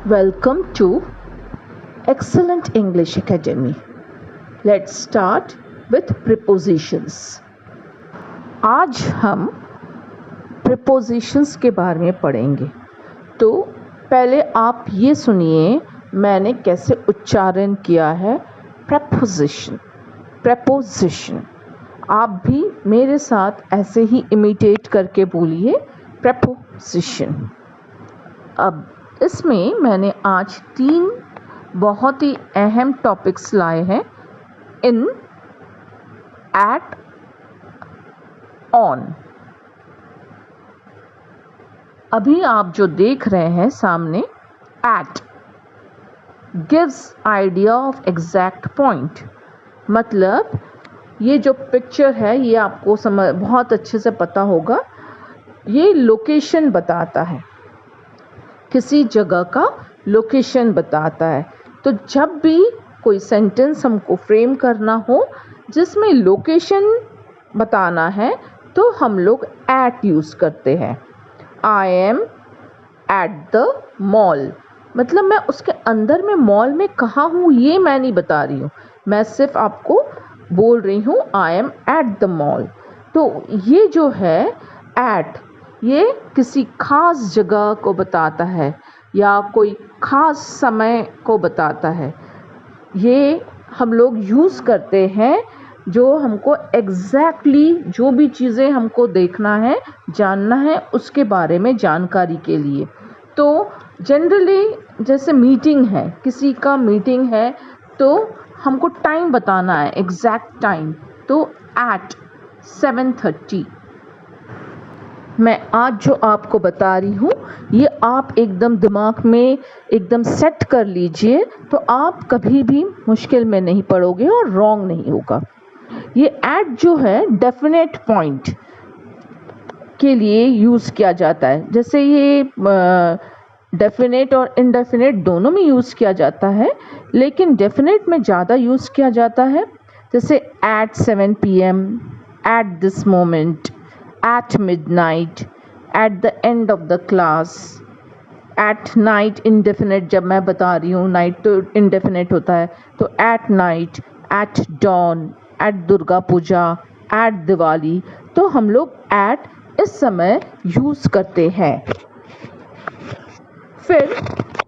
Welcome to Excellent English Academy. Let's start with prepositions. आज हम prepositions के बारे में पढ़ेंगे। तो पहले आप ये सुनिए मैंने कैसे उच्चारण किया है preposition. आप भी मेरे साथ ऐसे ही इमिटेट करके बोलिए preposition. अब इसमें मैंने आज 3 बहुत ही अहम टॉपिक्स लाए हैं इन, एट, ऑन। अभी आप जो देख रहे हैं सामने at gives idea of exact point, मतलब ये जो पिक्चर है ये आपको बहुत अच्छे से पता होगा, ये लोकेशन बताता है, किसी जगह का लोकेशन बताता है। तो जब भी कोई सेंटेंस हमको फ्रेम करना हो जिसमें लोकेशन बताना है तो हम लोग एट यूज़ करते हैं। I am at the mall, मतलब मैं उसके अंदर में मॉल में कहाँ हूँ ये मैं नहीं बता रही हूँ, मैं सिर्फ आपको बोल रही हूँ I am at the mall. तो ये जो है एट, ये किसी खास जगह को बताता है या कोई खास समय को बताता है। ये हम लोग यूज़ करते हैं जो हमको एग्जैक्टली जो भी चीज़ें हमको देखना है, जानना है, उसके बारे में जानकारी के लिए। तो जनरली जैसे मीटिंग है, किसी का मीटिंग है तो हमको टाइम बताना है, एग्जैक्ट टाइम, तो एट 7:30। मैं आज जो आपको बता रही हूँ ये आप एकदम दिमाग में एकदम सेट कर लीजिए, तो आप कभी भी मुश्किल में नहीं पड़ोगे और रॉन्ग नहीं होगा। ये एट जो है डेफिनेट पॉइंट के लिए यूज़ किया जाता है। जैसे ये डेफिनेट और इनडेफिनेट दोनों में यूज़ किया जाता है, लेकिन डेफिनेट में ज़्यादा यूज़ किया जाता है। जैसे at 7 PM, at this moment, at midnight, at the end of the class, at night indefinite, जब मैं बता रही हूँ night तो indefinite होता है, तो at night, at dawn, at Durga Puja, at Diwali, तो हम लोग at इस समय यूज़ करते हैं। फिर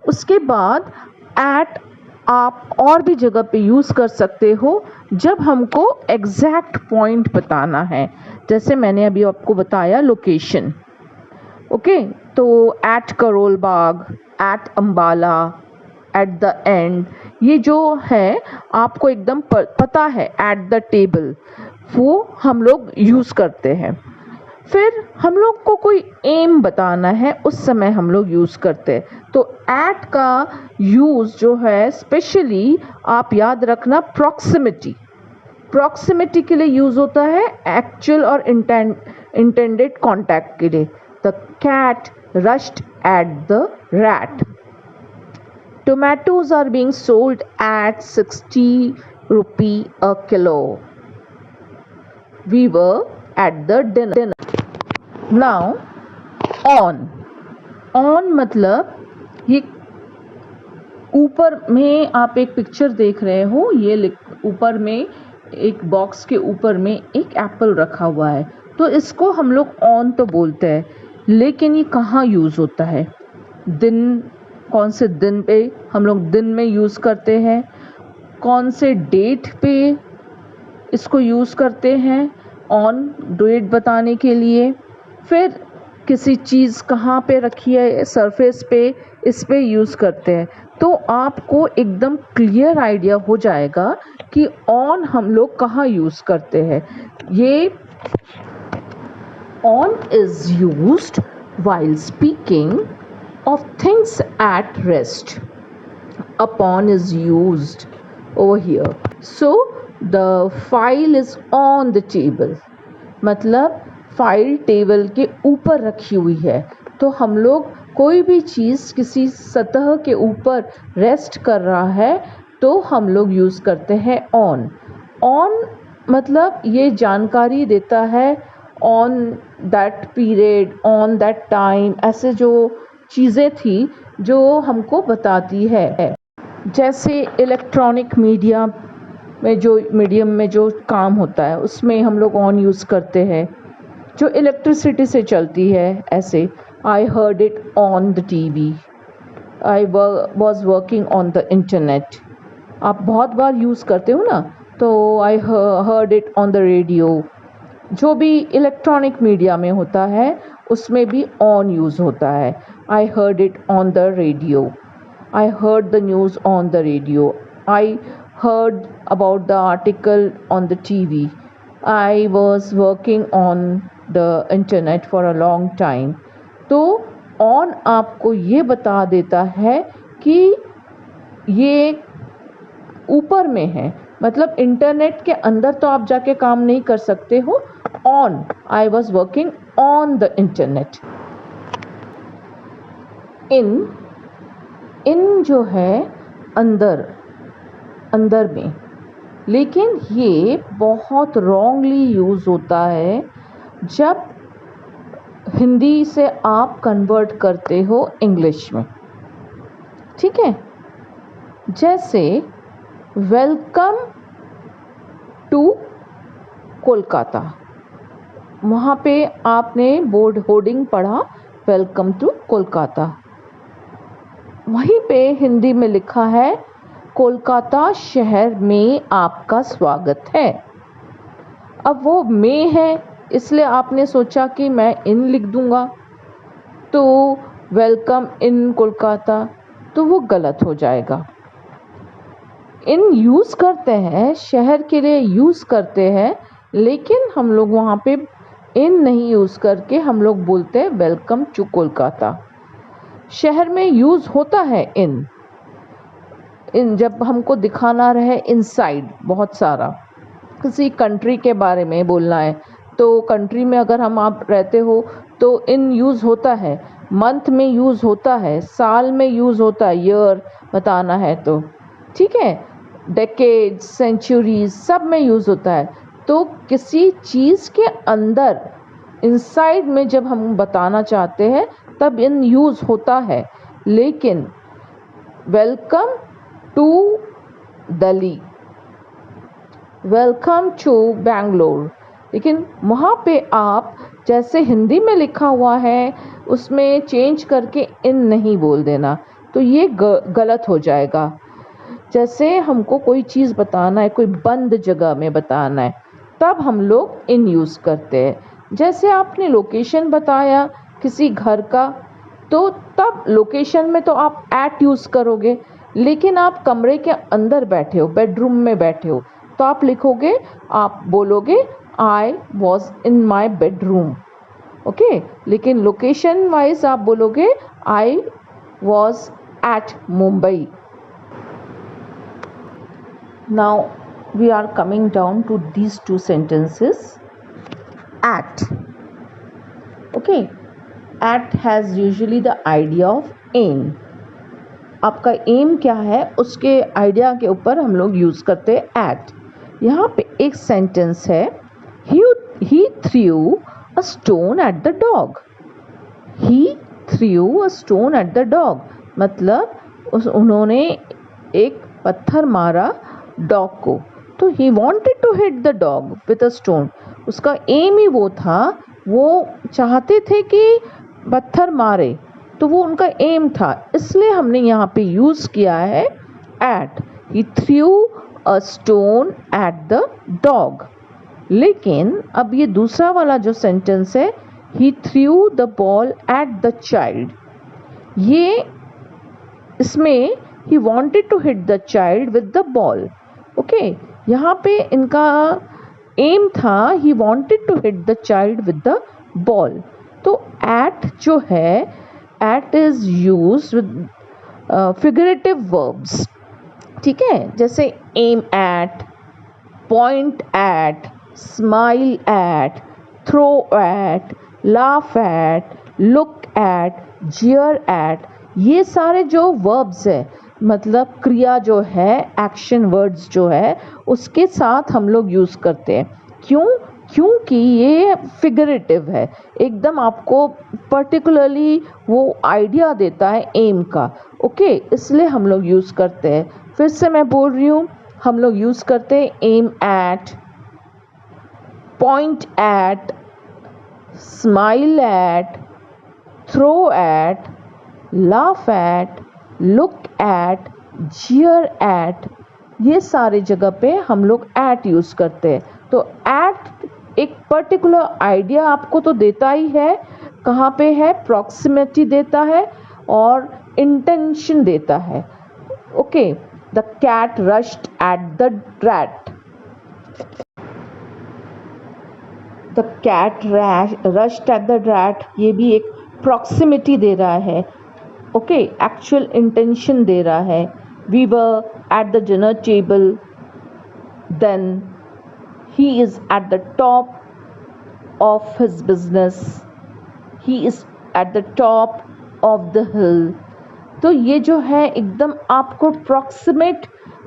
उसके बाद at आप और भी जगह पे यूज़ कर सकते हो जब हमको एग्जैक्ट पॉइंट बताना है। जैसे मैंने अभी आपको बताया लोकेशन, ओके, तो at Karol Bagh, at Ambala, at the end, ये जो है आपको एकदम पता है, एट द टेबल, वो हम लोग यूज़ करते हैं। फिर हम लोग को कोई एम बताना है, उस समय हम लोग यूज़ करते हैं। तो एट का यूज़ जो है स्पेशली आप याद रखना प्रॉक्सिमिटी के लिए यूज़ होता है, एक्चुअल और इंटेंडेड कॉन्टैक्ट के लिए। The cat rushed at the rat. Tomatoes are being sold at 60 rupee a kilo. We were at the dinner. Now on मतलब ये ऊपर में आप एक पिक्चर देख रहे हो, ये ऊपर में एक बॉक्स के ऊपर में एक एप्पल रखा हुआ है, तो इसको हम लोग ऑन तो बोलते हैं, लेकिन ये कहाँ यूज़ होता है? दिन, कौन से दिन पे हम लोग दिन में यूज़ करते हैं, कौन से डेट पे इसको यूज़ करते हैं, ऑन डेट बताने के लिए। फिर किसी चीज़ कहाँ पे रखी है, सरफेस पे, इस पे यूज़ करते हैं। तो आपको एकदम क्लियर आइडिया हो जाएगा कि ऑन हम लोग कहाँ यूज़ करते हैं। ये on is used while speaking of things at rest. Upon is used over here. So the file is on the table, मतलब फाइल टेबल के ऊपर रखी हुई है। तो हम लोग कोई भी चीज़ किसी सतह के ऊपर रेस्ट कर रहा है तो हम लोग यूज़ करते हैं ऑन मतलब ये जानकारी देता है on that period, on that time, ऐसे जो चीज़ें थी जो हमको बताती है। जैसे इलेक्ट्रॉनिक मीडियम में जो काम होता है उसमें हम लोग ऑन यूज़ करते हैं, जो इलेक्ट्रिसिटी से चलती है। ऐसे I heard it on the TV, I was working on the internet. आप बहुत बार यूज़ करते हो ना, तो I heard it on the radio. जो भी इलेक्ट्रॉनिक मीडिया में होता है उसमें भी ऑन यूज़ होता है। I heard it on the radio, I heard the news on the radio, I heard about the article on the TV, I was working on the internet for a long time। तो on आपको ये बता देता है कि ये ऊपर में है, मतलब इंटरनेट के अंदर तो आप जाके काम नहीं कर सकते हो। On, I was working on the internet. इन जो है अंदर में, लेकिन ये बहुत रॉन्गली यूज़ होता है जब हिंदी से आप कन्वर्ट करते हो इंग्लिश में। ठीक है, जैसे वेलकम टू कोलकाता, वहाँ पे आपने बोर्ड होर्डिंग पढ़ा वेलकम टू कोलकाता, वहीं पे हिंदी में लिखा है कोलकाता शहर में आपका स्वागत है। अब वो में है इसलिए आपने सोचा कि मैं इन लिख दूंगा, तो वेलकम इन कोलकाता, तो वो गलत हो जाएगा। इन यूज़ करते हैं, शहर के लिए यूज़ करते हैं, लेकिन हम लोग वहाँ पे इन नहीं यूज़ करके हम लोग बोलते हैं वेलकम टू कोलकाता। शहर में यूज़ होता है इन जब हमको दिखाना रहे इनसाइड बहुत सारा, किसी कंट्री के बारे में बोलना है, तो कंट्री में अगर आप रहते हो तो इन यूज़ होता है, मंथ में यूज़ होता है, साल में यूज़ होता है, ईयर बताना है तो। ठीक है, डेकेड, सेंचुरीज सब में यूज़ होता है। तो किसी चीज़ के अंदर इनसाइड में जब हम बताना चाहते हैं तब इन यूज़ होता है। लेकिन welcome to Delhi, welcome to Bangalore, लेकिन वहाँ पे आप जैसे हिंदी में लिखा हुआ है उसमें चेंज करके इन नहीं बोल देना, तो ये गलत हो जाएगा। जैसे हमको कोई चीज़ बताना है, कोई बंद जगह में बताना है, तब हम लोग इन यूज़ करते हैं। जैसे आपने लोकेशन बताया किसी घर का, तो तब लोकेशन में तो आप एट यूज़ करोगे, लेकिन आप कमरे के अंदर बैठे हो, बेडरूम में बैठे हो, तो आप लिखोगे, आप बोलोगे I was in my bedroom. Okay, लेकिन लोकेशन वाइज आप बोलोगे I was at Mumbai. Now we are coming down to these two sentences. At. Okay. At has usually the idea of aim. आपका एम क्या है उसके आइडिया के ऊपर हम लोग यूज़ करते हैं एट। यहाँ पे एक सेंटेंस है, he threw a stone at the dog. He threw a stone at the dog, मतलब उन्होंने एक पत्थर मारा डॉग को। तो he wanted to hit the dog with a stone, उसका एम ही वो था, वो चाहते थे कि पत्थर मारे, तो वो उनका एम था, इसलिए हमने यहाँ पे यूज़ किया है at. He threw a stone at the dog. लेकिन अब ये दूसरा वाला जो सेंटेंस है, he threw the ball at the child, ये इसमें he wanted to hit the child with the ball. Okay, यहाँ पे इनका एम था he wanted to hit the child with the ball। तो at जो है, at is used with figurative verbs। ठीक है, जैसे aim at, point at, smile at, throw at, laugh at, look at, jeer at, ये सारे जो verbs है, मतलब क्रिया जो है, एक्शन वर्ड्स जो है, उसके साथ हम लोग यूज़ करते हैं। क्यों? क्योंकि ये फिगरेटिव है, एकदम आपको पर्टिकुलरली वो आइडिया देता है एम का। ओके, इसलिए हम लोग यूज़ करते हैं। फिर से मैं बोल रही हूँ, हम लोग यूज़ करते हैं aim at, point at, smile at, throw at, laugh at, look at, jeer at, ये सारे जगह पे हम लोग एट यूज़ करते हैं। तो एट एक पर्टिकुलर आइडिया आपको तो देता ही है, कहाँ पे है, प्रॉक्सिमिटी देता है और इंटेंशन देता है। Okay, the cat rushed at the rat, the cat rushed at the rat, ये भी एक प्रॉक्सिमिटी दे रहा है। ओके, एक्चुअल इंटेंशन दे रहा है। We were at the dinner table, then he is at the top of his business, he is at the top of the hill। तो ये जो है एकदम आपको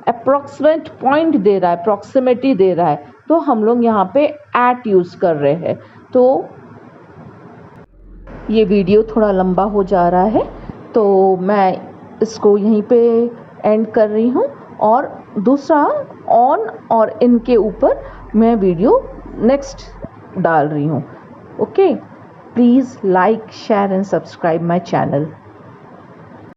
अप्रोक्सीमेट पॉइंट दे रहा है, प्रॉक्सिमिटी दे रहा है। तो हम लोग यहाँ पे एट यूज़ कर रहे हैं। तो ये वीडियो थोड़ा लंबा हो जा रहा है, तो मैं इसको यहीं पे एंड कर रही हूँ और दूसरा ऑन और इनके ऊपर मैं वीडियो नेक्स्ट डाल रही हूँ। Okay, please like, share and subscribe my channel.